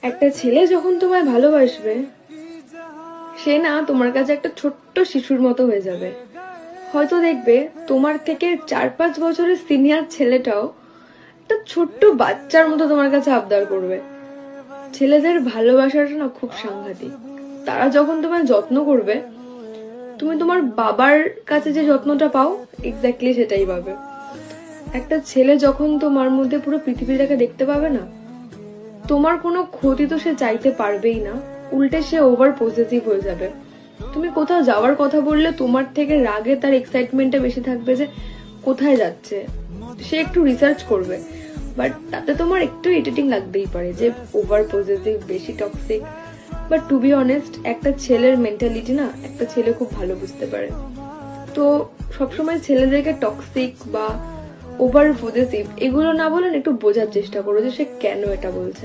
একটা ছেলে যখন তোমায় ভালোবাসবে, সে না তোমার কাছে একটা ছোট্ট শিশুর মতো হয়ে যাবে। হয়তো দেখবে তোমার থেকে 4-5 বছরের সিনিয়র ছেলেটাও একটা ছোট্ট বাচ্চার মতো তোমার কাছে আবদার করবে। ছেলেদের ভালোবাসাটা না খুব সাংঘাতিক। তারা যখন তোমায় যত্ন করবে, তুমি তোমার বাবার কাছে যে যত্নটা পাও, এক্স্যাক্টলি সেটাই পাবে। একটা ছেলে যখন তোমার মধ্যে পুরো পৃথিবীটাকে দেখতে পাবে না, তোমার কোনো ক্ষতি তো সে চাইতে পারবেই না, উল্টে সে ওভার পজিটিভ হয়ে যাবে। তুমি কোথাও যাওয়ার কথা বললে তোমার থেকে রাগে তার এক্সাইটমেন্টটা বেশি থাকবে যে কোথায় যাচ্ছে। সে একটু রিসার্চ করবে, বাট তাতে তোমার একটু ইরিটেটিং লাগতেই পারে যে ওভার পজিটিভ, বেশি toxic. But to be honest, একটা ছেলের মেন্টালিটি না একটা ছেলে খুব ভালো বুঝতে পারে। তো সবসময় ছেলেদেরকে টক্সিক বা ওভার পজিটিভ এগুলো না বলেন, একটু বোঝার চেষ্টা করো যে সে কেন এটা বলছে।